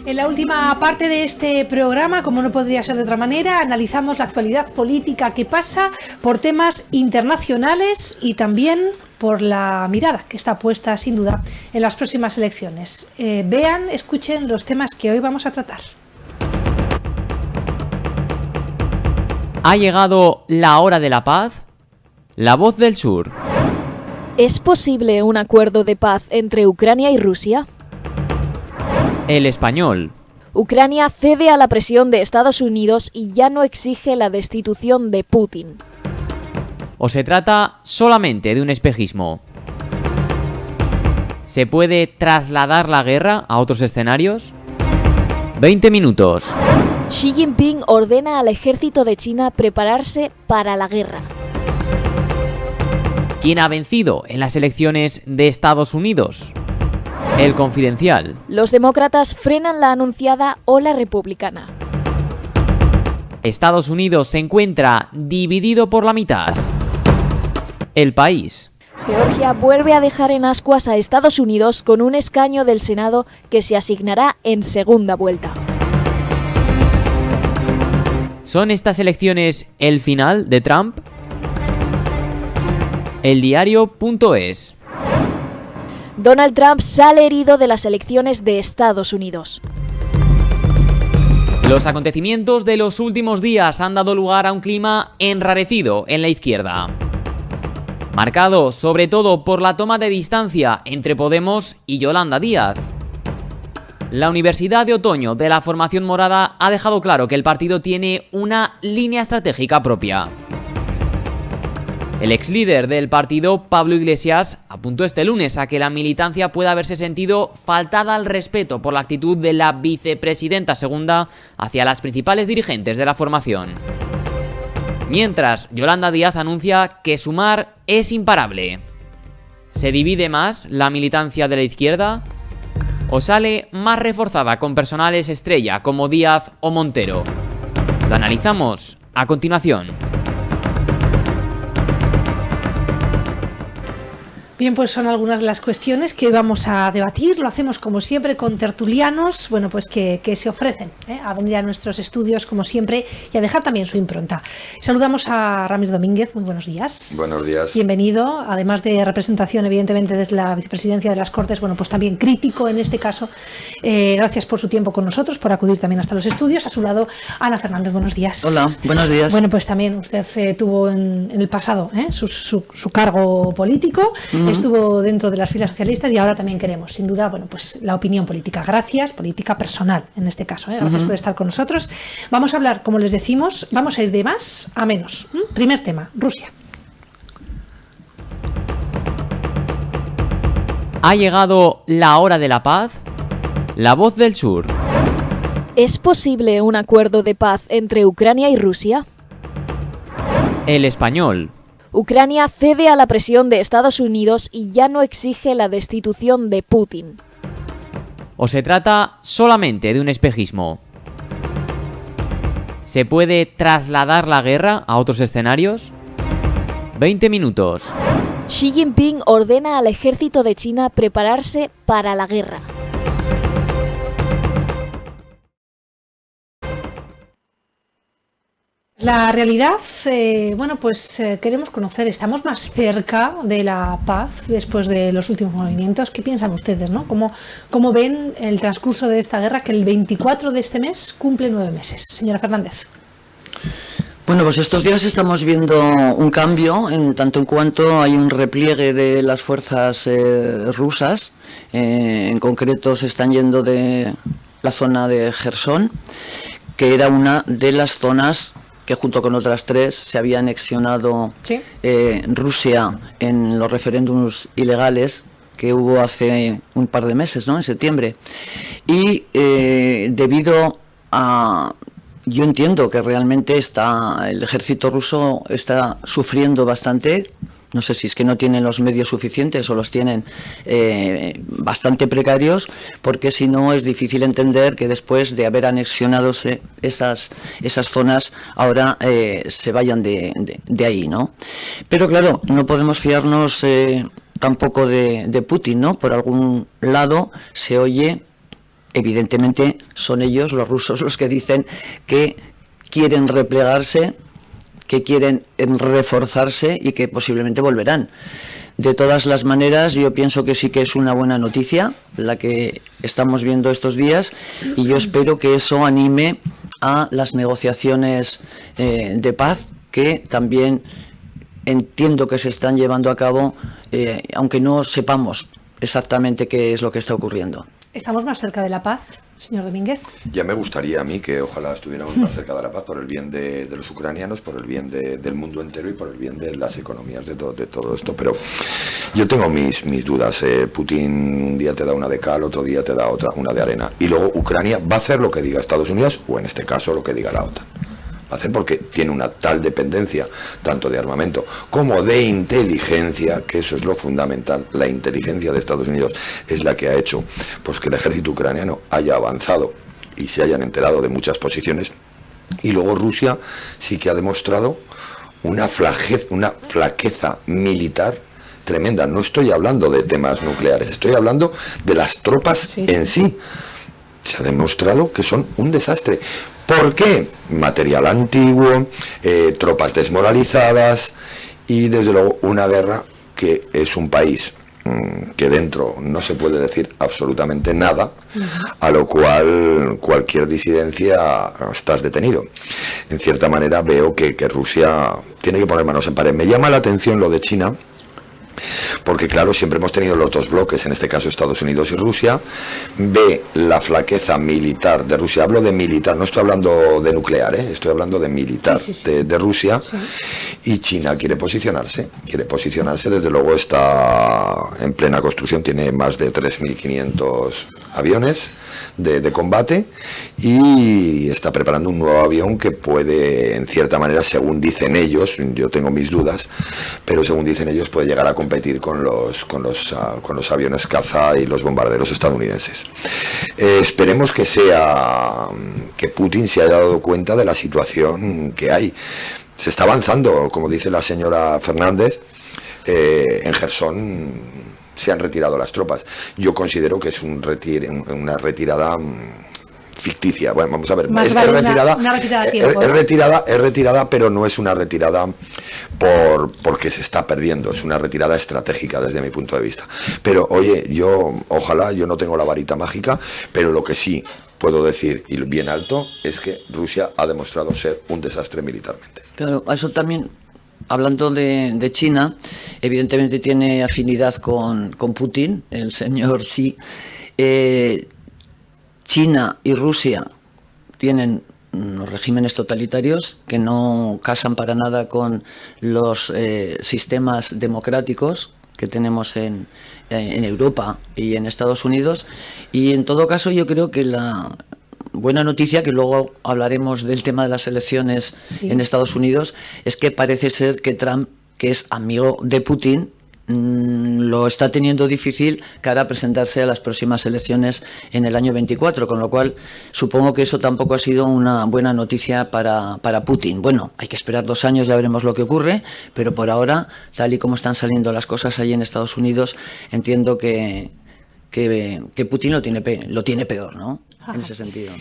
En la última parte de este programa, como no podría ser de otra manera, analizamos la actualidad política que pasa por temas internacionales y también por la mirada que está puesta, sin duda, en las próximas elecciones. Vean, escuchen los temas que hoy vamos a tratar. ¿Ha llegado la hora de la paz? La Voz del Sur. ¿Es posible un acuerdo de paz entre Ucrania y Rusia? El Español. Ucrania cede a la presión de Estados Unidos y ya no exige la destitución de Putin. ¿O se trata solamente de un espejismo? ¿Se puede trasladar la guerra a otros escenarios? 20 minutos. Xi Jinping ordena al ejército de China prepararse para la guerra. ¿Quién ha vencido en las elecciones de Estados Unidos? El Confidencial. Los demócratas frenan la anunciada ola republicana. Estados Unidos se encuentra dividido por la mitad. El País. Georgia vuelve a dejar en ascuas a Estados Unidos con un escaño del Senado que se asignará en segunda vuelta. ¿Son estas elecciones el final de Trump? Eldiario.es. Donald Trump sale herido de las elecciones de Estados Unidos. Los acontecimientos de los últimos días han dado lugar a un clima enrarecido en la izquierda, marcado sobre todo por la toma de distancia entre Podemos y Yolanda Díaz. La Universidad de Otoño de la Formación Morada ha dejado claro que el partido tiene una línea estratégica propia. El ex líder del partido, Pablo Iglesias, apuntó este lunes a que la militancia puede haberse sentido faltada al respeto por la actitud de la vicepresidenta segunda hacia las principales dirigentes de la formación. Mientras, Yolanda Díaz anuncia que Sumar es imparable. ¿Se divide más la militancia de la izquierda? ¿O sale más reforzada con personales estrella como Díaz o Montero? Lo analizamos a continuación. Bien, pues son algunas de las cuestiones que hoy vamos a debatir. Lo hacemos como siempre con tertulianos, bueno, pues que se ofrecen a venir a nuestros estudios como siempre y a dejar también su impronta. Saludamos a Ramiro Domínguez, muy buenos días. Buenos días. Bienvenido, además de representación evidentemente desde la vicepresidencia de las Cortes, bueno, pues también crítico en este caso. Gracias por su tiempo con nosotros, por acudir también hasta los estudios. A su lado, Ana Fernández, buenos días. Hola, buenos días. Bueno, pues también usted tuvo en el pasado su cargo político. Estuvo dentro de las filas socialistas y ahora también queremos, sin duda, bueno, pues la opinión política. Gracias, política personal en este caso. Gracias por estar con nosotros. Vamos a hablar, como les decimos, vamos a ir de más a menos. Primer tema, Rusia. ¿Ha llegado la hora de la paz? La Voz del Sur. ¿Es posible un acuerdo de paz entre Ucrania y Rusia? El Español. Ucrania cede a la presión de Estados Unidos y ya no exige la destitución de Putin. ¿O se trata solamente de un espejismo? ¿Se puede trasladar la guerra a otros escenarios? 20 minutos. Xi Jinping ordena al ejército de China prepararse para la guerra. La realidad, bueno, pues queremos conocer, estamos más cerca de la paz después de los últimos movimientos. ¿Qué piensan ustedes, no? ¿Cómo ven el transcurso de esta guerra que el 24 de este mes cumple 9 meses? Señora Fernández. Bueno, pues estos días estamos viendo un cambio en tanto en cuanto hay un repliegue de las fuerzas rusas. En concreto se están yendo de la zona de Jersón, que era una de las zonas que junto con otras 3 se había anexionado Rusia en los referéndums ilegales que hubo hace un par de meses, ¿no? En septiembre. Y debido a... Yo entiendo que realmente el ejército ruso está sufriendo bastante. No sé si es que no tienen los medios suficientes o los tienen bastante precarios, porque si no es difícil entender que después de haber anexionado esas zonas ahora se vayan de ahí, ¿no? Pero claro, no podemos fiarnos tampoco de Putin, ¿no? Por algún lado se oye evidentemente son ellos, los rusos, los que dicen que quieren replegarse, que quieren reforzarse y que posiblemente volverán. De todas las maneras, yo pienso que sí que es una buena noticia la que estamos viendo estos días, y yo espero que eso anime a las negociaciones de paz, que también entiendo que se están llevando a cabo, aunque no sepamos exactamente qué es lo que está ocurriendo. ¿Estamos más cerca de la paz, señor Domínguez? Ya me gustaría a mí que ojalá estuviéramos más cerca de la paz, por el bien de los ucranianos, por el bien del mundo entero y por el bien de las economías de todo esto. Pero yo tengo mis dudas. Putin un día te da una de cal, otro día te da una de arena. Y luego Ucrania va a hacer lo que diga Estados Unidos, o en este caso lo que diga la OTAN. Va a hacer porque tiene una tal dependencia, tanto de armamento como de inteligencia, que eso es lo fundamental. La inteligencia de Estados Unidos es la que ha hecho pues que el ejército ucraniano haya avanzado y se hayan enterado de muchas posiciones. Y luego Rusia sí que ha demostrado una flaqueza militar tremenda. No estoy hablando de temas nucleares, estoy hablando de las tropas en sí. Se ha demostrado que son un desastre. ¿Por qué? Material antiguo, tropas desmoralizadas y desde luego una guerra que es un país que dentro no se puede decir absolutamente nada, a lo cual cualquier disidencia estás detenido. En cierta manera veo que Rusia tiene que poner manos en pared. Me llama la atención lo de China, porque claro, siempre hemos tenido los dos bloques, en este caso Estados Unidos y Rusia. Ve la flaqueza militar de Rusia, hablo de militar, no estoy hablando de nuclear, estoy hablando de militar, de Rusia, y China quiere posicionarse, desde luego está en plena construcción, tiene más de 3.500 aviones de combate y está preparando un nuevo avión que puede, en cierta manera, según dicen ellos, yo tengo mis dudas, pero según dicen ellos puede llegar a competir con los aviones caza y los bombarderos estadounidenses. Esperemos que Putin se haya dado cuenta de la situación que hay. Se está avanzando, como dice la señora Fernández, en Jersón se han retirado las tropas. Yo considero que es una retirada ficticia. Bueno, vamos a ver, más vale retirada, una retirada a tiempo, es retirada, pero no es una retirada porque se está perdiendo, es una retirada estratégica desde mi punto de vista. Pero oye, ojalá, yo no tengo la varita mágica, pero lo que sí puedo decir, y bien alto, es que Rusia ha demostrado ser un desastre militarmente. Pero eso también, hablando de China, evidentemente tiene afinidad con Putin, el señor Xi. China y Rusia tienen unos regímenes totalitarios que no casan para nada con los sistemas democráticos que tenemos en Europa y en Estados Unidos. Y en todo caso yo creo que la buena noticia, que luego hablaremos del tema de las elecciones en Estados Unidos, es que parece ser que Trump, que es amigo de Putin, lo está teniendo difícil cara a presentarse a las próximas elecciones en el año 24, con lo cual supongo que eso tampoco ha sido una buena noticia para Putin. Bueno, hay que esperar 2 años, ya veremos lo que ocurre, pero por ahora, tal y como están saliendo las cosas allí en Estados Unidos, entiendo que Putin lo tiene peor, ¿no? En ese sentido.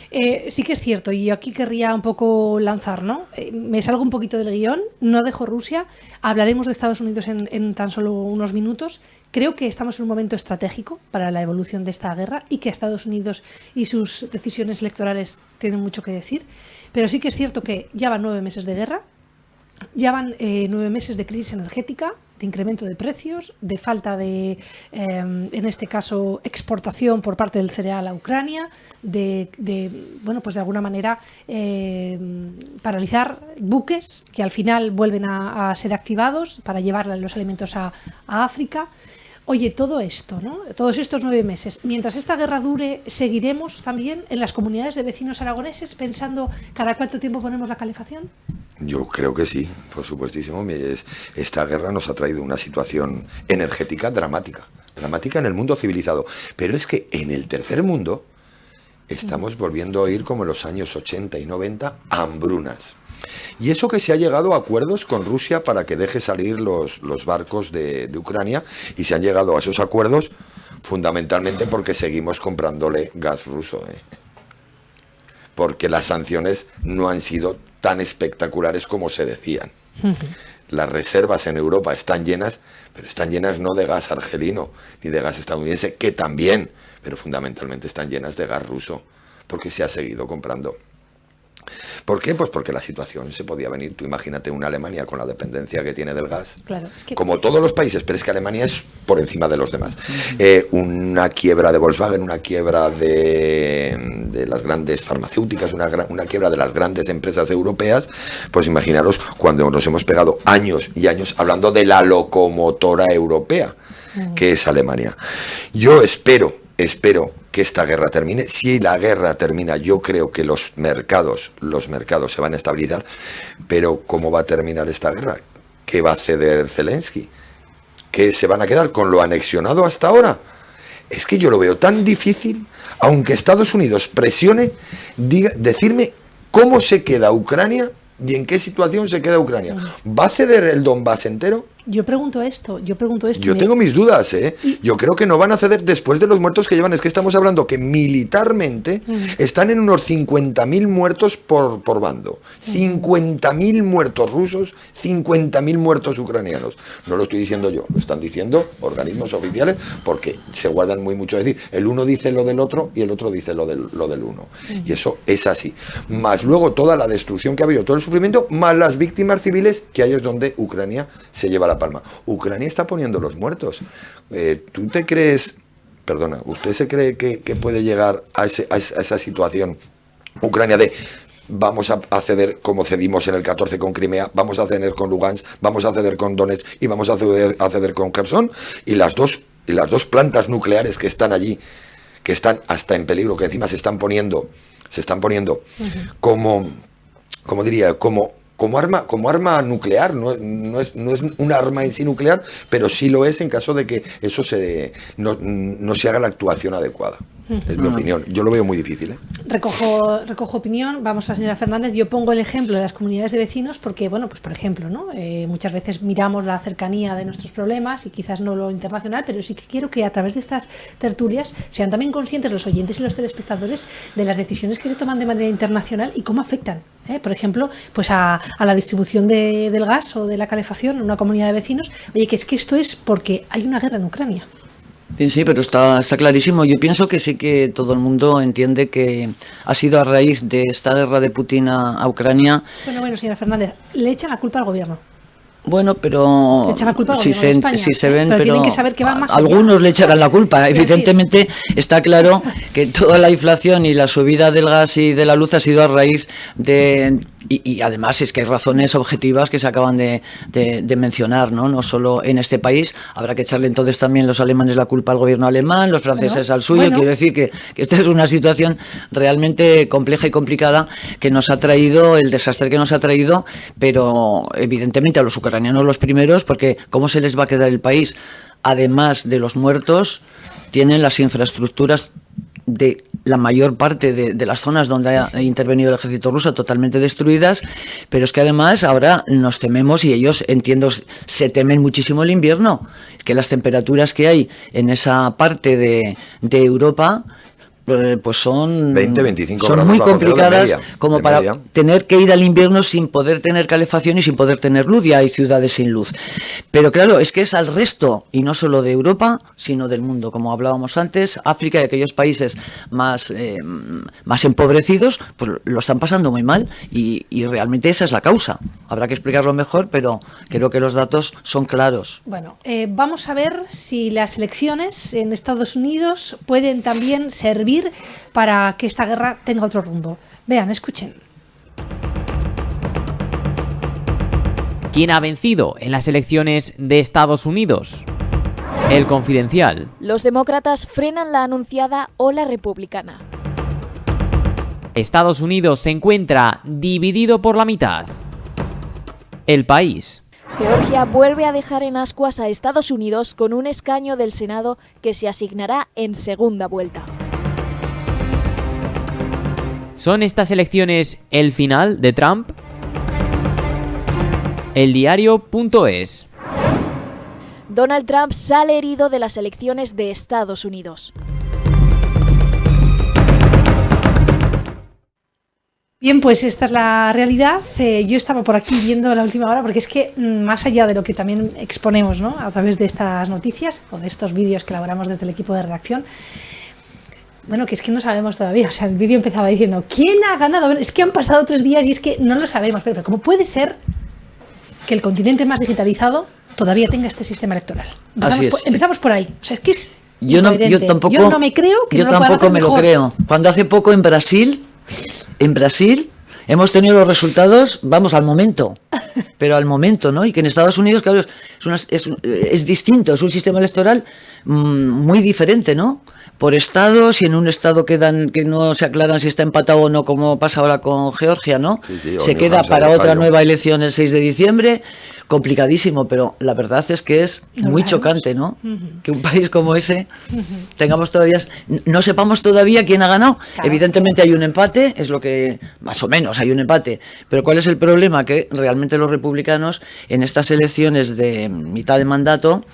Sí que es cierto, y yo aquí querría un poco lanzar, ¿no? Me salgo un poquito del guión, no dejo Rusia, hablaremos de Estados Unidos en tan solo unos minutos. Creo que estamos en un momento estratégico para la evolución de esta guerra y que Estados Unidos y sus decisiones electorales tienen mucho que decir, pero sí que es cierto que ya van 9 meses de guerra, ya van 9 meses de crisis energética, de incremento de precios, de falta de, en este caso, exportación por parte del cereal a Ucrania, de alguna manera paralizar buques que al final vuelven a ser activados para llevar los alimentos a África. Oye, todo esto, ¿no? Todos estos 9 meses, mientras esta guerra dure, ¿seguiremos también en las comunidades de vecinos aragoneses pensando cada cuánto tiempo ponemos la calefacción? Yo creo que sí, por supuestísimo. Esta guerra nos ha traído una situación energética dramática en el mundo civilizado. Pero es que en el tercer mundo estamos volviendo a oír, como en los años 80 y 90, hambrunas. Y eso que se ha llegado a acuerdos con Rusia para que deje salir los barcos de Ucrania, y se han llegado a esos acuerdos Fundamentalmente porque seguimos comprándole gas ruso, porque las sanciones no han sido tan espectaculares como se decían. Las reservas en Europa están llenas, pero están llenas no de gas argelino ni de gas estadounidense, que también, pero fundamentalmente están llenas de gas ruso, porque se ha seguido comprando. ¿Por qué? Pues porque la situación se podía venir. Tú imagínate una Alemania con la dependencia que tiene del gas, claro, es que... como todos los países, pero es que Alemania es por encima de los demás. Una quiebra de Volkswagen, una quiebra de las grandes farmacéuticas, una quiebra de las grandes empresas europeas, pues imaginaros cuando nos hemos pegado años y años hablando de la locomotora europea, que es Alemania. Yo espero que esta guerra termine. Si la guerra termina, yo creo que los mercados se van a estabilizar, pero ¿cómo va a terminar esta guerra? ¿Qué va a ceder Zelensky? ¿Que se van a quedar con lo anexionado hasta ahora? Es que yo lo veo tan difícil, aunque Estados Unidos presione, decirme cómo se queda Ucrania y en qué situación se queda Ucrania. ¿Va a ceder el Donbass entero? Yo pregunto esto. Yo tengo mis dudas, Yo creo que no van a ceder después de los muertos que llevan. Es que estamos hablando que militarmente están en unos 50.000 muertos por bando. 50.000 muertos rusos, 50.000 muertos ucranianos. No lo estoy diciendo yo, lo están diciendo organismos oficiales, porque se guardan muy mucho. Es decir, el uno dice lo del otro y el otro dice lo del uno. Y eso es así. Más luego toda la destrucción que ha habido, todo el sufrimiento, más las víctimas civiles, que ahí es donde Ucrania se lleva la palma. Ucrania está poniendo los muertos. ¿Tú te crees, perdona, usted se cree que puede llegar a esa situación Ucrania de vamos a ceder como cedimos en el 14 con Crimea, vamos a ceder con Lugansk, vamos a ceder con Donetsk y vamos a ceder con Kherson, y las dos plantas nucleares que están allí, que están hasta en peligro, que encima se están poniendo como arma nuclear, no es un arma en sí nuclear, pero sí lo es en caso de que eso no se haga la actuación adecuada. Es mi opinión. Yo lo veo muy difícil. Recojo opinión. Vamos a la señora Fernández. Yo pongo el ejemplo de las comunidades de vecinos porque, bueno, pues por ejemplo, ¿no? Muchas veces miramos la cercanía de nuestros problemas y quizás no lo internacional, pero sí que quiero que a través de estas tertulias sean también conscientes los oyentes y los telespectadores de las decisiones que se toman de manera internacional y cómo afectan, por ejemplo, pues a la distribución del gas o de la calefacción en una comunidad de vecinos. Oye, que es que esto es porque hay una guerra en Ucrania. Sí, pero está clarísimo. Yo pienso que sí que todo el mundo entiende que ha sido a raíz de esta guerra de Putin a Ucrania. Bueno, señora Fernández, le echan la culpa al gobierno. Bueno, pero le echan la culpa al gobierno de España, si se ven, pero tienen que saber que va más allá. Algunos le echarán la culpa. Evidentemente está claro que toda la inflación y la subida del gas y de la luz ha sido a raíz de... Y además es que hay razones objetivas que se acaban de mencionar, ¿no? Solo en este país. Habrá que echarle entonces también los alemanes la culpa al gobierno alemán, los franceses al suyo. Quiero decir que esta es una situación realmente compleja y complicada que nos ha traído, el desastre que nos ha traído, pero evidentemente a los ucranianos los primeros, porque ¿cómo se les va a quedar el país? Además de los muertos, tienen las infraestructuras de la mayor parte de las zonas donde ha intervenido el ejército ruso totalmente destruidas, pero es que además ahora nos tememos, y ellos, entiendo, se temen muchísimo el invierno, que las temperaturas que hay en esa parte de Europa pues son 20-25 son grados muy bajo cero complicadas de media, como para tener que ir al invierno sin poder tener calefacción y sin poder tener luz. Ya hay ciudades sin luz, pero claro, es que es al resto, y no solo de Europa sino del mundo, como hablábamos antes. África y aquellos países más empobrecidos pues lo están pasando muy mal, y realmente esa es la causa. Habrá que explicarlo mejor, pero creo que los datos son claros. Bueno, vamos a ver si las elecciones en Estados Unidos pueden también servir para que esta guerra tenga otro rumbo. Vean, escuchen. ¿Quién ha vencido en las elecciones de Estados Unidos? El Confidencial. Los demócratas frenan la anunciada ola republicana. Estados Unidos se encuentra dividido por la mitad. El País. Georgia vuelve a dejar en ascuas a Estados Unidos con un escaño del Senado que se asignará en segunda vuelta. ¿Son estas elecciones el final de Trump? Eldiario.es. Donald Trump sale herido de las elecciones de Estados Unidos. Bien, pues esta es la realidad. Yo estaba por aquí viendo la última hora porque es que más allá de lo que también exponemos, ¿no?, a través de estas noticias o de estos vídeos que elaboramos desde el equipo de redacción, bueno, que es que no sabemos todavía. O sea, el vídeo empezaba diciendo ¿quién ha ganado? Es que han pasado 3 días y es que no lo sabemos. Pero ¿cómo puede ser que el continente más digitalizado todavía tenga este sistema electoral? Empezamos por ahí. O sea, es que es yo no me creo que yo no lo tampoco me mejor. Lo creo. Cuando hace poco en Brasil hemos tenido los resultados, vamos, al momento, pero al momento, ¿no? Y que en Estados Unidos, claro, es distinto, es un sistema electoral muy diferente, ¿no? Por estados, y en un estado que no se aclaran si está empatado o no, como pasa ahora con Georgia, ¿no? Sí, se queda para otra nueva elección el 6 de diciembre, complicadísimo, pero la verdad es que es muy chocante, ¿no? Que un país como ese tengamos todavía, no sepamos todavía quién ha ganado. Claro, evidentemente hay un empate, es lo que, más o menos hay un empate, pero ¿cuál es el problema? Que realmente los republicanos en estas elecciones de mitad de mandato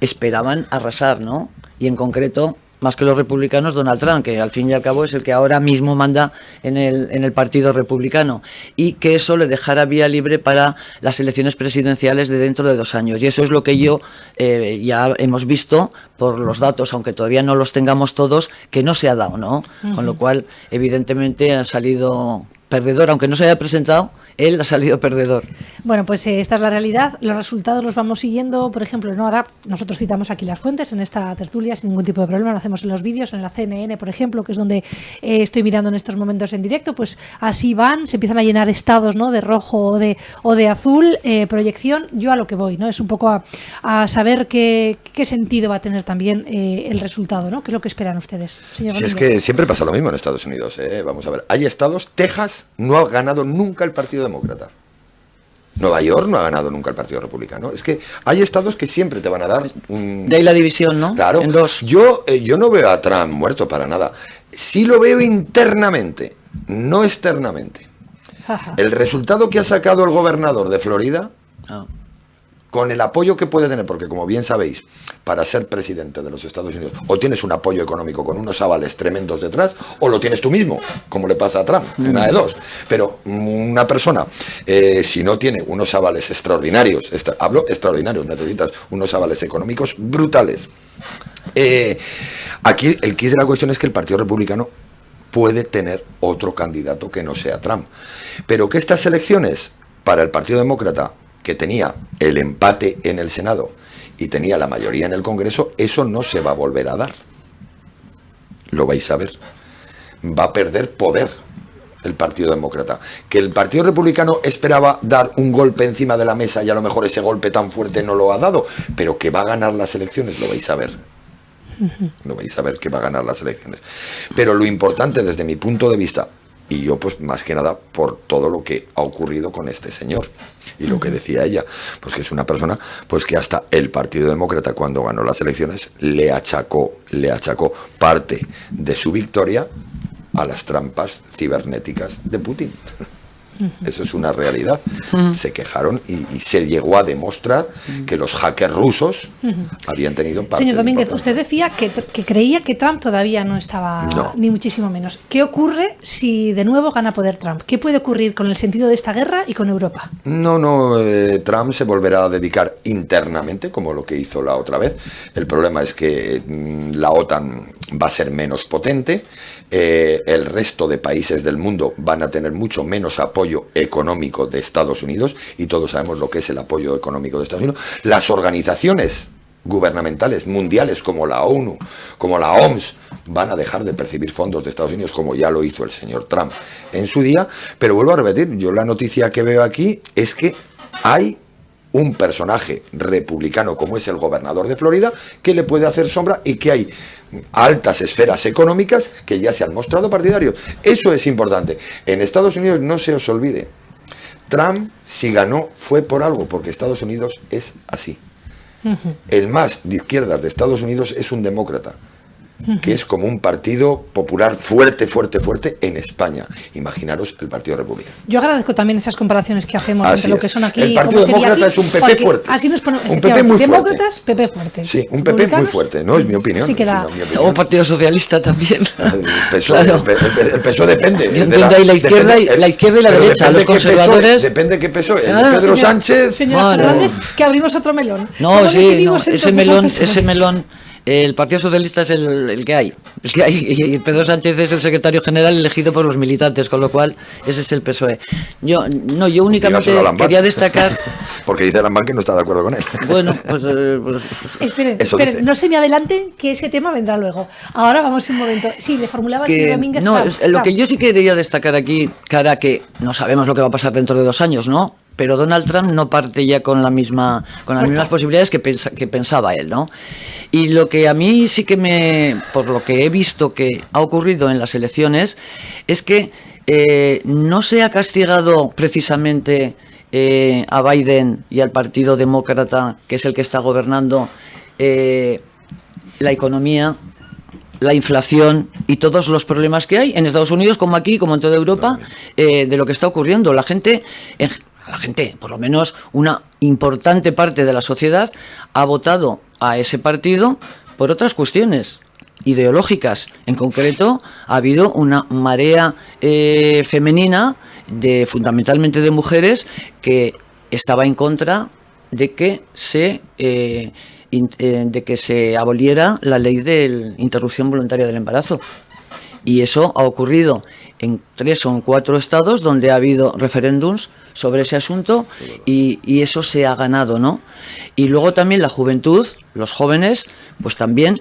esperaban arrasar, ¿no? Y en concreto, más que los republicanos, Donald Trump, que al fin y al cabo es el que ahora mismo manda en el Partido Republicano, y que eso le dejara vía libre para las elecciones presidenciales de dentro de 2 años. Y eso es lo que ya hemos visto por los datos, aunque todavía no los tengamos todos, que no se ha dado, ¿no? Con lo cual, evidentemente, ha salido perdedor, aunque no se haya presentado, él ha salido perdedor. Bueno, pues esta es la realidad. Los resultados los vamos siguiendo, por ejemplo, ¿no? Ahora nosotros citamos aquí las fuentes en esta tertulia sin ningún tipo de problema, lo hacemos en los vídeos, en la CNN, por ejemplo, que es donde estoy mirando en estos momentos en directo, pues así van, se empiezan a llenar estados, ¿no?, de rojo o de azul, proyección. Yo a lo que voy, ¿no?, es un poco a saber qué sentido va a tener también el resultado, ¿no? ¿Qué es lo que esperan ustedes, señor Si es que siempre pasa lo mismo en Estados Unidos, vamos a ver, hay estados, Texas no ha ganado nunca el Partido Demócrata. Nueva York no ha ganado nunca el Partido Republicano. Es que hay estados que siempre te van a dar de ahí la división, ¿no? Claro. En 2. Yo no veo a Trump muerto para nada. Sí lo veo internamente, no externamente. El resultado que ha sacado el gobernador de Florida, con el apoyo que puede tener, porque como bien sabéis, para ser presidente de los Estados Unidos, o tienes un apoyo económico con unos avales tremendos detrás, o lo tienes tú mismo, como le pasa a Trump, una de dos. Pero una persona, si no tiene unos avales extraordinarios, hablo extraordinarios, necesitas unos avales económicos brutales. Aquí el quid de la cuestión es que el Partido Republicano puede tener otro candidato que no sea Trump. Pero que estas elecciones, para el Partido Demócrata, que tenía el empate en el Senado y tenía la mayoría en el Congreso, eso no se va a volver a dar. Lo vais a ver. Va a perder poder el Partido Demócrata. Que el Partido Republicano esperaba dar un golpe encima de la mesa y a lo mejor ese golpe tan fuerte no lo ha dado, pero que va a ganar las elecciones, lo vais a ver. Lo vais a ver que va a ganar las elecciones. Pero lo importante desde mi punto de vista, y yo pues más que nada por todo lo que ha ocurrido con este señor y lo que decía ella, pues que es una persona pues que hasta el Partido Demócrata cuando ganó las elecciones le achacó parte de su victoria a las trampas cibernéticas de Putin. Eso es una realidad. Se quejaron y se llegó a demostrar que los hackers rusos habían tenido parte. Señor Domínguez, usted decía que creía que Trump todavía no estaba, ni muchísimo menos. ¿Qué ocurre si de nuevo gana poder Trump? ¿Qué puede ocurrir con el sentido de esta guerra y con Europa? Trump se volverá a dedicar internamente, como lo que hizo la otra vez. El problema es que la OTAN va a ser menos potente. El resto de países del mundo van a tener mucho menos apoyo económico de Estados Unidos, y todos sabemos lo que es el apoyo económico de Estados Unidos. Las organizaciones gubernamentales mundiales como la ONU, como la OMS, van a dejar de percibir fondos de Estados Unidos, como ya lo hizo el señor Trump en su día. Pero vuelvo a repetir, yo la noticia que veo aquí es que hay un personaje republicano como es el gobernador de Florida que le puede hacer sombra, y que hay altas esferas económicas que ya se han mostrado partidarios. Eso es importante. En Estados Unidos no se os olvide, Trump si ganó fue por algo, porque Estados Unidos es así. El más de izquierdas de Estados Unidos es un demócrata. que es como un partido popular fuerte en España. Imaginaros el Partido Republicano. Yo agradezco también esas comparaciones que hacemos Así entre lo es. que son aquí. El Partido Demócrata es un PP fuerte. Así nos ponemos, un PP muy fuerte. Demócratas, PP fuerte. Sí, un PP muy fuerte, no es mi opinión. Sí queda. Mi opinión. O Partido Socialista también. El PSOE, Claro. el PSOE depende. Yo entiendo ahí la izquierda y la pero derecha, depende los qué conservadores. PSOE, depende qué PSOE. El Ah, de Pedro Señor- Sánchez. Señor Bueno. Fernández, que abrimos otro melón. No, ¿Cómo sí, no, definimos entonces al PSOE? ese melón, el Partido Socialista es el que hay, y Pedro Sánchez es el secretario general elegido por los militantes, con lo cual ese es el PSOE. Yo únicamente Dígaselo a Lambán. quería destacar, Porque dice Lambán que no está de acuerdo con él. bueno, pues Esperen, Eso esperen, dice. no se me adelante que ese tema vendrá luego. Ahora vamos un momento. Sí, le formulaba el señor que Domínguez. no, claro, lo claro. que yo sí quería destacar aquí, cara, que no sabemos lo que va a pasar dentro de 2 años, ¿no? Pero Donald Trump no parte ya con las mismas posibilidades que pensaba él, ¿no? Y lo que a mí sí que por lo que he visto que ha ocurrido en las elecciones, es que no se ha castigado precisamente a Biden y al Partido Demócrata, que es el que está gobernando, la economía, la inflación y todos los problemas que hay en Estados Unidos, como aquí, como en toda Europa, de lo que está ocurriendo. La gente, por lo menos una importante parte de la sociedad, ha votado a ese partido por otras cuestiones ideológicas. En concreto, ha habido una marea femenina, fundamentalmente de mujeres, que estaba en contra de que se aboliera la ley de interrupción voluntaria del embarazo. Y eso ha ocurrido en 3 o en 4 estados donde ha habido referéndums sobre ese asunto y eso se ha ganado, ¿no? Y luego también la juventud, los jóvenes, pues también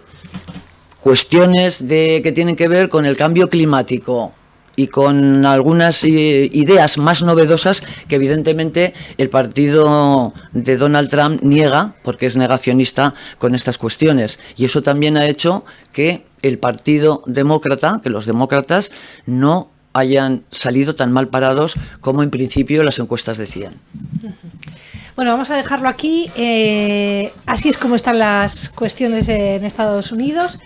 cuestiones que tienen que ver con el cambio climático y con algunas ideas más novedosas que evidentemente el partido de Donald Trump niega, porque es negacionista con estas cuestiones. Y eso también ha hecho que el Partido Demócrata, que los demócratas no hayan salido tan mal parados como en principio las encuestas decían. Bueno, vamos a dejarlo aquí. Así es como están las cuestiones en Estados Unidos.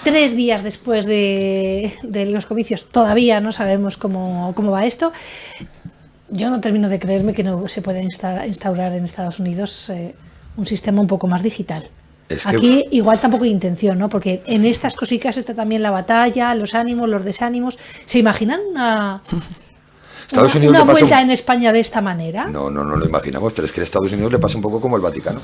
3 días después de los comicios todavía no sabemos cómo va esto. Yo no termino de creerme que no se puede instaurar en Estados Unidos un sistema un poco más digital. Es que- Aquí igual tampoco hay intención, ¿no? Porque en estas cositas está también la batalla, los ánimos, los desánimos. ¿Se imaginan Estados Unidos una le pasa vuelta en España de esta manera? No lo imaginamos, pero es que en Estados Unidos le pasa un poco como el Vaticano.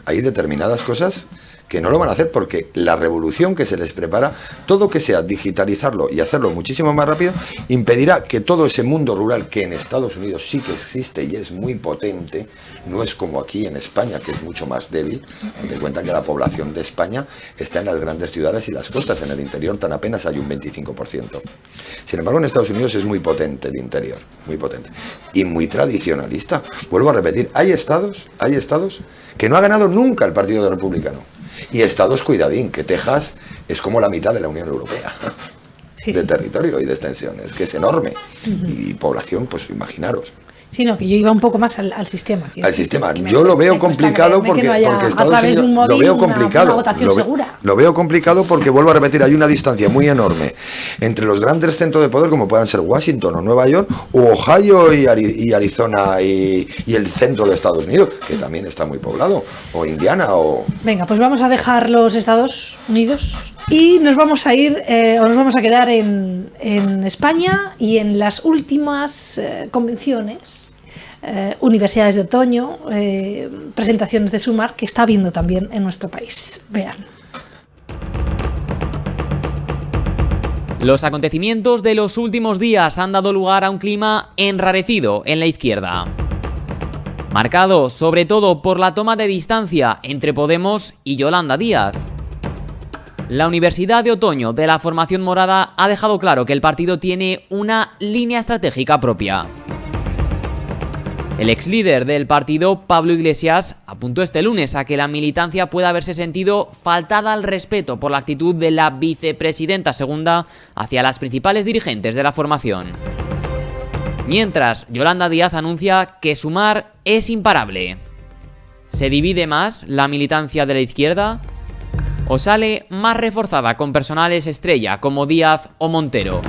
Hay determinadas cosas que no lo van a hacer porque la revolución que se les prepara, todo que sea digitalizarlo y hacerlo muchísimo más rápido, impedirá que todo ese mundo rural que en Estados Unidos sí que existe y es muy potente, no es como aquí en España, que es mucho más débil. Ten en cuenta que la población de España está en las grandes ciudades y las costas, en el interior tan apenas hay un 25%. Sin embargo, en Estados Unidos es muy potente el interior, muy potente. Y muy tradicionalista. Vuelvo a repetir, hay estados que no ha ganado nunca el Partido Republicano. Y estados, cuidadín, que Texas es como la mitad de la Unión Europea. Sí, de sí. territorio y de extensiones, que es enorme. Y población, pues imaginaros. Sino que yo iba un poco más al sistema. quiero Al decir, sistema. que me Yo lo cuesta- veo me cuesta complicado creerme porque, que no haya, porque a Estados través de un Unidos lo móvil veo una complicado. votación Lo segura. Lo veo complicado porque, vuelvo a repetir, hay una distancia muy enorme entre los grandes centros de poder, como puedan ser Washington o Nueva York, o Ohio y Arizona y el centro de Estados Unidos, que también está muy poblado, o Indiana, o... Venga, pues vamos a dejar los Estados Unidos y nos vamos a ir, o nos vamos a quedar en España y en las últimas convenciones, universidades de otoño, presentaciones de Sumar, que está habiendo también en nuestro país. Vean. Los acontecimientos de los últimos días han dado lugar a un clima enrarecido en la izquierda, marcado sobre todo por la toma de distancia entre Podemos y Yolanda Díaz. La Universidad de Otoño de la Formación Morada ha dejado claro que el partido tiene una línea estratégica propia. El ex líder del partido, Pablo Iglesias, apuntó este lunes a que la militancia puede haberse sentido faltada al respeto por la actitud de la vicepresidenta segunda hacia las principales dirigentes de la formación. Mientras, Yolanda Díaz anuncia que Sumar es imparable. ¿Se divide más la militancia de la izquierda? o sale más reforzada con personales estrella como Díaz o Montero?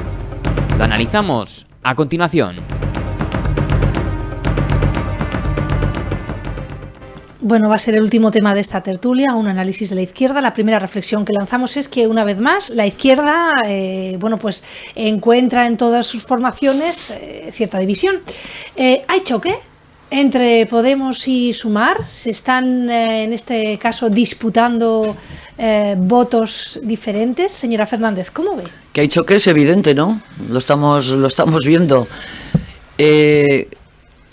Lo analizamos a continuación. Bueno, va a ser el último tema de esta tertulia, un análisis de la izquierda. La primera reflexión que lanzamos es que, una vez más, la izquierda pues encuentra en todas sus formaciones cierta división. ¿Hay choque entre Podemos y Sumar? ¿Se están, en este caso, disputando votos diferentes? Señora Fernández, ¿cómo ve? Que hay choque es evidente, ¿no? Lo estamos viendo.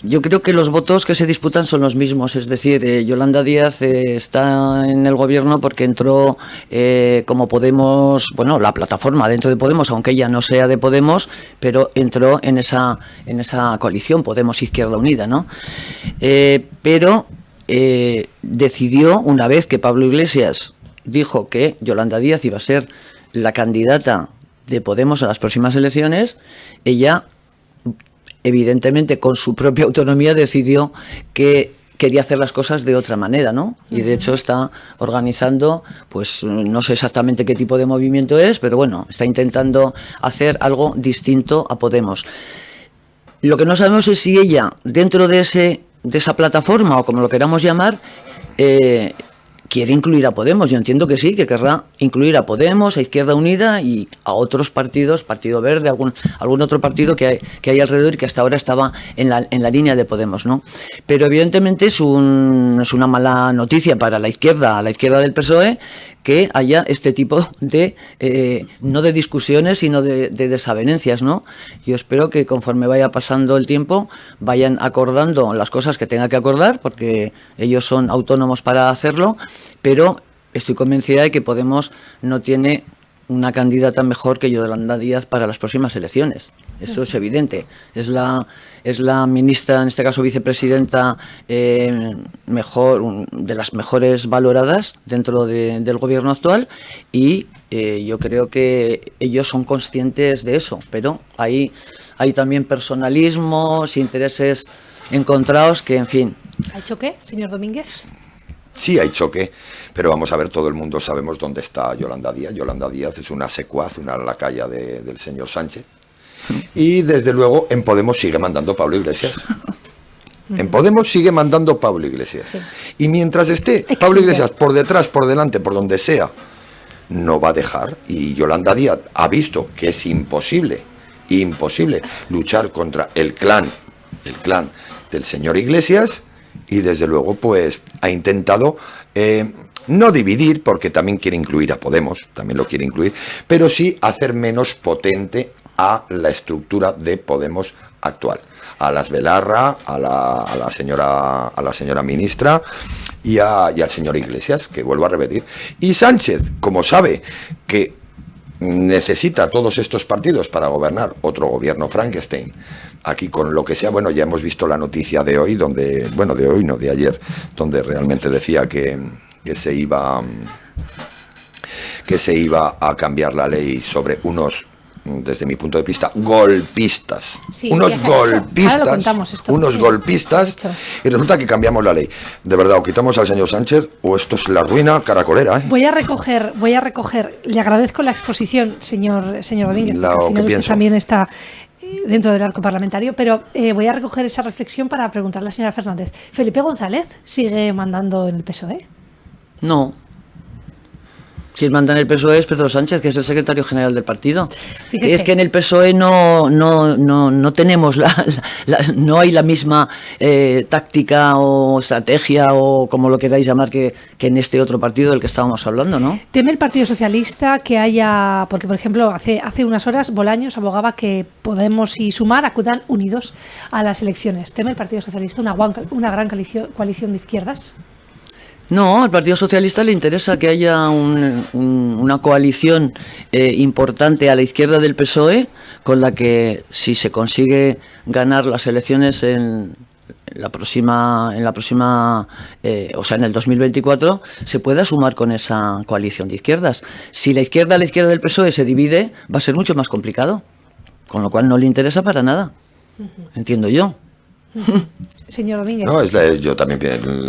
Yo creo que los votos que se disputan son los mismos, es decir, Yolanda Díaz está en el gobierno porque entró como Podemos, bueno, la plataforma dentro de Podemos, aunque ella no sea de Podemos, pero entró en esa coalición Podemos Izquierda Unida, ¿no? Pero decidió, una vez que Pablo Iglesias dijo que Yolanda Díaz iba a ser la candidata de Podemos a las próximas elecciones, ella, evidentemente, con su propia autonomía, decidió que quería hacer las cosas de otra manera, ¿no? Y de hecho está organizando, pues no sé exactamente qué tipo de movimiento es, pero bueno, está intentando hacer algo distinto a Podemos. Lo que no sabemos es si ella, dentro de esa plataforma, o como lo queramos llamar, quiere incluir a Podemos. Yo entiendo que sí, que querrá incluir a Podemos, a Izquierda Unida y a otros partidos, Partido Verde, algún otro partido que hay alrededor y que hasta ahora estaba en la línea de Podemos, ¿no? Pero evidentemente es una mala noticia para la izquierda, a la izquierda del PSOE, que haya este tipo de, no de discusiones, sino de desavenencias, ¿no? Yo espero que conforme vaya pasando el tiempo vayan acordando las cosas que tenga que acordar, porque ellos son autónomos para hacerlo, pero estoy convencida de que Podemos no tiene una candidata mejor que Yolanda Díaz para las próximas elecciones. Eso es evidente. Es la ministra, en este caso vicepresidenta, mejor, de las mejores valoradas dentro del gobierno actual, y yo creo que ellos son conscientes de eso, pero hay también personalismos, intereses encontrados que, en fin. ¿Hay choque, señor Domínguez? Sí, hay choque, pero vamos a ver, todo el mundo sabemos dónde está Yolanda Díaz. Yolanda Díaz es una secuaz, una lacaya del señor Sánchez. Y desde luego en Podemos sigue mandando Pablo Iglesias. En Podemos sigue mandando Pablo Iglesias. Sí. Y mientras esté Pablo Iglesias por detrás, por delante, por donde sea, no va a dejar. Y Yolanda Díaz ha visto que es imposible luchar contra el clan del señor Iglesias. Y desde luego pues ha intentado no dividir, porque también quiere incluir a Podemos, también lo quiere incluir, pero sí hacer menos potente a la estructura de Podemos actual, a las Belarra, a la señora ministra y al señor Iglesias, que vuelvo a repetir. Y Sánchez, como sabe que necesita todos estos partidos para gobernar otro gobierno Frankenstein, aquí con lo que sea, bueno, ya hemos visto la noticia de hoy, de ayer, donde realmente decía que se iba a cambiar la ley sobre unos, desde mi punto de vista, golpistas. Sí, golpistas, y resulta que cambiamos la ley. De verdad, o quitamos al señor Sánchez, o esto es la ruina caracolera, ¿eh? Voy a recoger, le agradezco la exposición, señor Domínguez, porque al final usted también está dentro del arco parlamentario, pero voy a recoger esa reflexión para preguntarle a la señora Fernández. ¿Felipe González sigue mandando en el PSOE? No. Quien manda en el PSOE es Pedro Sánchez, que es el secretario general del partido. Fíjese. Es que en el PSOE no tenemos no hay la misma táctica o estrategia, o como lo queráis llamar, que en este otro partido del que estábamos hablando, ¿no? ¿Teme el Partido Socialista que haya, porque por ejemplo hace unas horas Bolaños abogaba que Podemos y Sumar acudan unidos a las elecciones? ¿Teme el Partido Socialista una gran coalición de izquierdas? No, al Partido Socialista le interesa que haya una coalición importante a la izquierda del PSOE, con la que, si se consigue ganar las elecciones en el 2024, se pueda sumar con esa coalición de izquierdas. Si la izquierda del PSOE se divide, va a ser mucho más complicado, con lo cual no le interesa para nada, entiendo yo. Señor Domínguez. No, yo también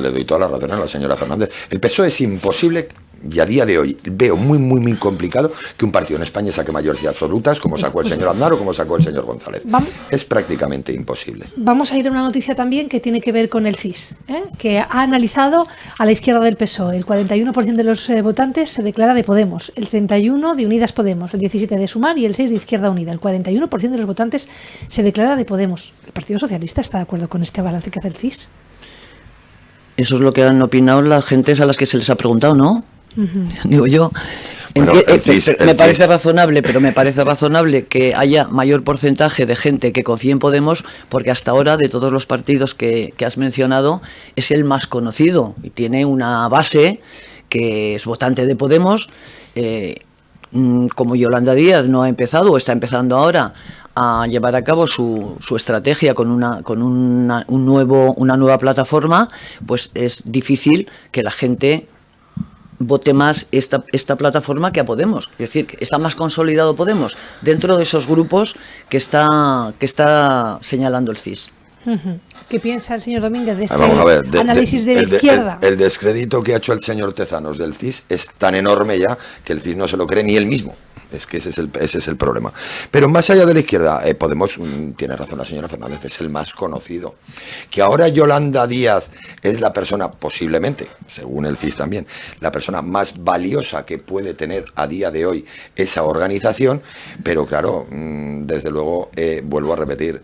le doy toda la razón a la señora Fernández. El PSOE es imposible y a día de hoy veo muy complicado que un partido en España saque mayorías absolutas, como sacó el señor Aznar o como sacó el señor González. Es prácticamente imposible. Vamos a ir a una noticia también que tiene que ver con el CIS, que ha analizado a la izquierda del PSOE. El 41% de los votantes se declara de Podemos, el 31% de Unidas Podemos, el 17% de Sumar y el 6% de Izquierda Unida. El 41% de los votantes se declara de Podemos. ¿El Partido Socialista está de acuerdo con este balance que hace el CIS? Eso es lo que han opinado las gentes a las que se les ha preguntado, ¿no? Digo yo. Bueno, me parece razonable, pero me parece razonable que haya mayor porcentaje de gente que confíe en Podemos, porque hasta ahora, de todos los partidos que has mencionado, es el más conocido y tiene una base que es votante de Podemos. Como Yolanda Díaz no ha empezado o está empezando ahora a llevar a cabo su estrategia con una nueva plataforma, pues es difícil que la gente vote más esta plataforma que a Podemos. Es decir, que está más consolidado Podemos dentro de esos grupos que está señalando el CIS. ¿Qué piensa el señor Domínguez de este análisis de la izquierda? El descrédito que ha hecho el señor Tezanos del CIS es tan enorme ya que el CIS no se lo cree ni él mismo. Es que ese es el problema. Pero más allá de la izquierda, Podemos, tiene razón la señora Fernández, es el más conocido. Que ahora Yolanda Díaz es la persona, posiblemente, según el CIS también, la persona más valiosa que puede tener a día de hoy esa organización, pero claro, desde luego, vuelvo a repetir,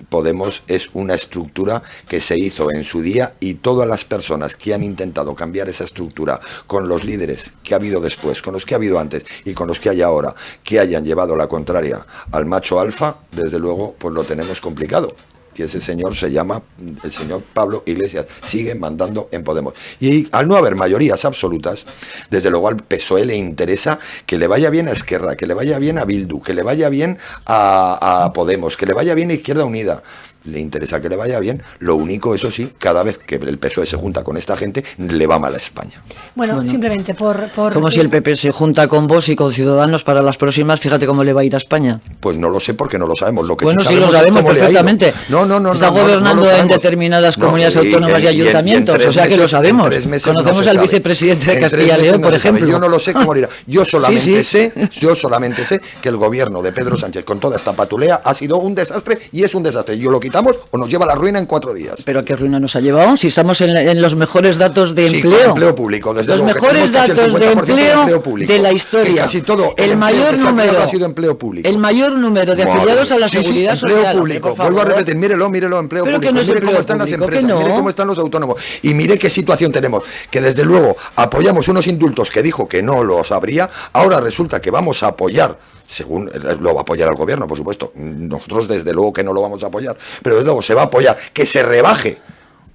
Podemos es una estructura que se hizo en su día y todas las personas que han intentado cambiar esa estructura con los líderes que ha habido después, con los que ha habido antes y con los que hay ahora, que hayan llevado la contraria al macho alfa, desde luego pues lo tenemos complicado. Y ese señor se llama el señor Pablo Iglesias, sigue mandando en Podemos. Y al no haber mayorías absolutas, desde luego al PSOE le interesa que le vaya bien a Esquerra, que le vaya bien a Bildu, que le vaya bien a Podemos, que le vaya bien a Izquierda Unida. Le interesa que le vaya bien, lo único, eso sí, cada vez que el PSOE se junta con esta gente, le va mal a España. Bueno, simplemente por como si el PP se junta con Vox y con Ciudadanos para las próximas, fíjate cómo le va a ir a España. Pues no lo sé porque no lo sabemos. Lo que bueno, sí lo sabemos perfectamente. No, está gobernando en determinadas comunidades autónomas y ayuntamientos, o sea que lo sabemos. Conocemos al vicepresidente de Castilla y León, por ejemplo. Yo no lo sé cómo irá. Yo solamente sé que el gobierno de Pedro Sánchez con toda esta patulea ha sido un desastre y es un desastre. Yo lo quitamos o nos lleva a la ruina en 4 días. ¿Pero a qué ruina nos ha llevado? Si estamos en los mejores datos de empleo. Sí, empleo público, desde los luego, mejores datos de empleo de la historia. Casi todo el mayor número ha sido empleo público. El mayor número de afiliados a la seguridad social. Empleo público. Vuelvo a repetir, mírelo, empleo pero público. Que no es mire cómo están las empresas, mire cómo están los autónomos y mire qué situación tenemos. Que desde luego apoyamos unos indultos que dijo que no los habría. Ahora resulta que vamos a apoyar, según lo va a apoyar el gobierno, por supuesto. Nosotros desde luego que no lo vamos a apoyar, pero desde luego se va a apoyar que se rebaje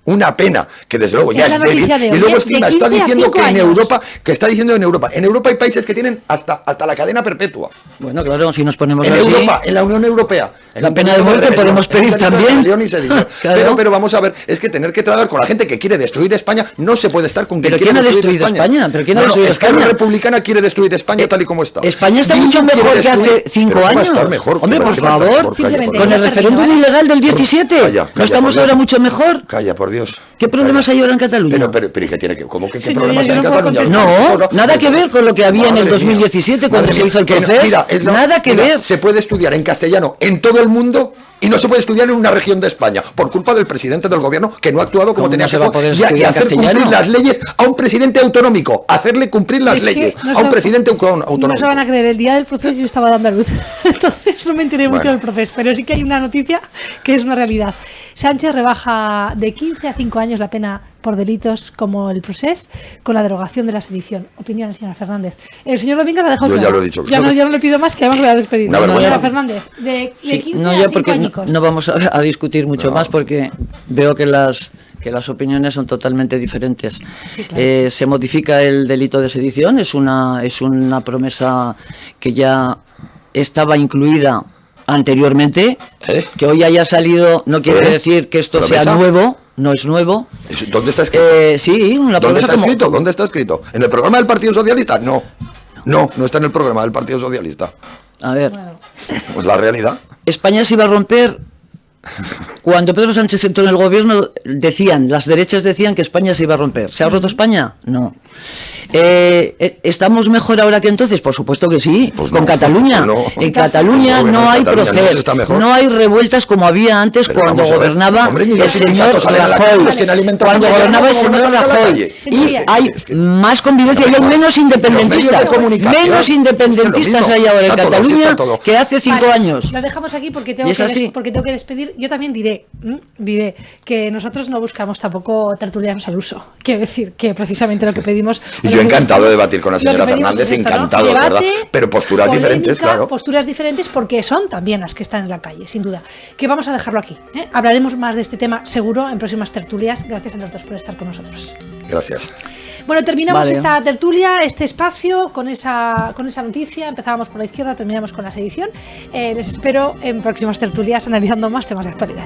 una pena que desde luego ya es débil y luego encima está diciendo que en Europa, en Europa hay países que tienen hasta la cadena perpetua. Bueno, claro, si nos ponemos en así, Europa, en la Unión Europea, la pena de muerte podemos pedir también. Claro. Pero vamos a ver, es que tener que tratar con la gente que quiere destruir España, no se puede estar con quien quiere destruir España. ¿Pero quién ha destruido España? Esquerra Republicana quiere destruir España tal y como está. España está mucho mejor que hace 5 años. Hombre, por favor, con el referéndum ilegal del 17, ¿no estamos ahora mucho mejor? Calla, por Dios. ¿Qué problemas hay ahora en Cataluña? Pero ¿qué tiene que? ¿Cómo que qué problemas hay en Cataluña? No, nada que ver con lo que había en el 2017 cuando se hizo el proceso. Nada que ver. Se puede estudiar en castellano en todo el mundo y no se puede estudiar en una región de España por culpa del presidente del gobierno que no ha actuado como tenía que actuar y hacer cumplir las leyes a un presidente autonómico, hacerle cumplir las leyes a un presidente autonómico. No se van a creer, el día del proceso yo estaba dando a luz, entonces no me enteré mucho del proceso, pero sí que hay una noticia que es una realidad. Sánchez rebaja de 15 a 5 años la pena por delitos como el procés con la derogación de la sedición. Opinión, señora Fernández. El señor Domínguez la dejó claro. Ya lo he dicho. Ya no le pido más, que además voy a despedir. Señora Fernández, de 15 a 5 añicos. No vamos a discutir mucho más porque veo que las opiniones son totalmente diferentes. Sí, claro. Se modifica el delito de sedición, es una promesa que ya estaba incluida anteriormente, que hoy haya salido no quiere decir que esto sea nuevo, no es nuevo. ¿Dónde está escrito? Sí, una promesa. ¿Dónde está escrito? ¿En el programa del Partido Socialista? No está en el programa del Partido Socialista. A ver, pues la realidad. España se iba a romper Cuando Pedro Sánchez entró en el gobierno, las derechas decían que España se iba a romper. ¿Se ha roto España? No. ¿Estamos mejor ahora que entonces? Por supuesto que sí. Pues con no, Cataluña. no. En Cataluña no hay proceso. No hay revueltas como había antes Pero cuando vamos a ver, gobernaba hombre, ni el los señor sindicatos salen a la calle, Rajoy. los que alimentan Cuando a la gobernaba el calle, señor ¿cómo van a salir a la Rajoy. calle? Y Es hay más convivencia y hay menos independentistas. Menos Menos hay ahora en Cataluña que hace 5 Vale, años. Lo dejamos aquí porque tengo, ¿Y es así? porque tengo que despedir. Yo también diré que nosotros no buscamos tampoco tertulianos al uso. Quiero decir que precisamente lo que pedimos... Y yo encantado de debatir con la señora Fernández, encantado, Debate, ¿verdad? Pero posturas polémica, diferentes, claro. Posturas diferentes porque son también las que están en la calle, sin duda. Que vamos a dejarlo aquí. Hablaremos más de este tema seguro en próximas tertulias. Gracias a los dos por estar con nosotros. Gracias. Bueno, terminamos Vale. esta tertulia, este espacio con esa noticia. Empezábamos por la izquierda, terminamos con la sedición. Les espero en próximas tertulias analizando más temas de actualidad.